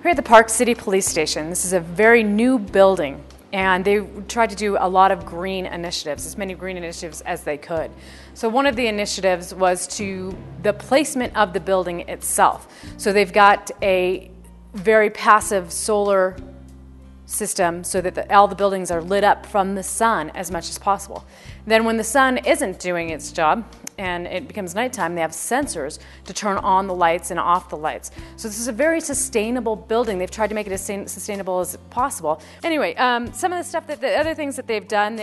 We're at the Park City Police Station. This is a very new building, and they tried to do a lot of green initiatives, as many green initiatives as they could. So one of the initiatives was the placement of the building itself. So they've got a very passive solar system so that all the buildings are lit up from the sun as much as possible. Then when the sun isn't doing its job and it becomes nighttime, they have sensors to turn on the lights and off the lights. So this is a very sustainable building. They've tried to make it as sustainable as possible. Anyway, some of the stuff the other things that they've done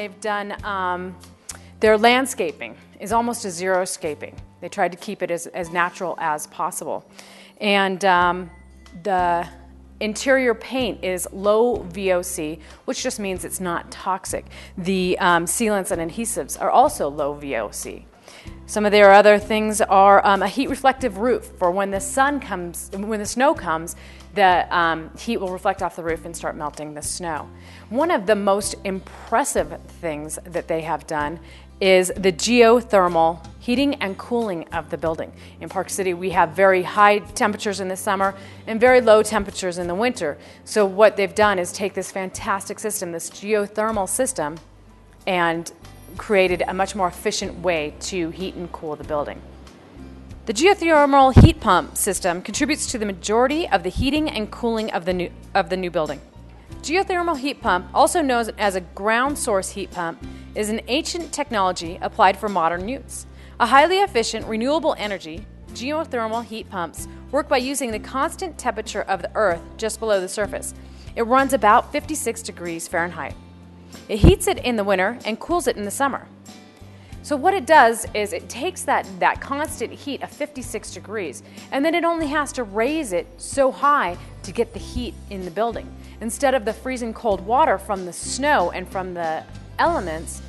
their landscaping is almost a xeriscaping. They tried to keep it as natural as possible. And the interior paint is low VOC, which just means it's not toxic. The sealants and adhesives are also low VOC. Some of their other things are a heat reflective roof for when the snow comes, the heat will reflect off the roof and start melting the snow. One of the most impressive things that they have done is the geothermal heating and cooling of the building. In Park City, we have very high temperatures in the summer and very low temperatures in the winter. So what they've done is take this fantastic system, this geothermal system, and created a much more efficient way to heat and cool the building. The geothermal heat pump system contributes to the majority of the heating and cooling of the new building. Geothermal heat pump, also known as a ground source heat pump, is an ancient technology applied for modern use. A highly efficient, renewable energy, geothermal heat pumps work by using the constant temperature of the earth just below the surface. It runs about 56 degrees Fahrenheit. It heats it in the winter and cools it in the summer. So what it does is it takes that constant heat of 56 degrees, and then it only has to raise it so high to get the heat in the building. Instead of the freezing cold water from the snow and from the elements,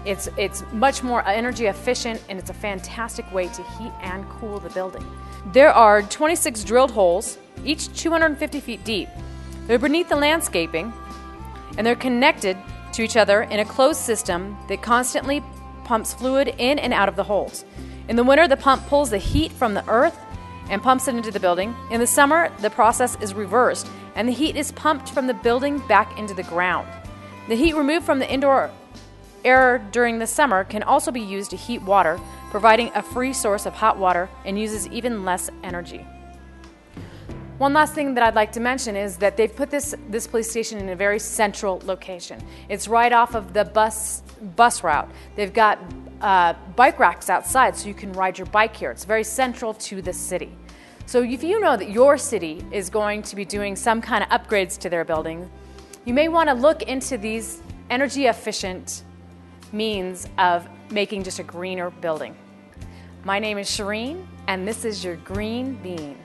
it's much more energy efficient, and it's a fantastic way to heat and cool the building. There are 26 drilled holes, each 250 feet deep. They're beneath the landscaping, and they're connected to each other in a closed system that constantly pumps fluid in and out of the holes. In the winter, the pump pulls the heat from the earth and pumps it into the building. In the summer, the process is reversed, and the heat is pumped from the building back into the ground. The heat removed from the indoor air during the summer can also be used to heat water, providing a free source of hot water and uses even less energy. One last thing that I'd like to mention is that they've put this police station in a very central location. It's right off of the bus route. They've got bike racks outside so you can ride your bike here. It's very central to the city. So if you know that your city is going to be doing some kind of upgrades to their building, you may want to look into these energy efficient means of making just a greener building. My name is Shireen, and this is your Green Bean.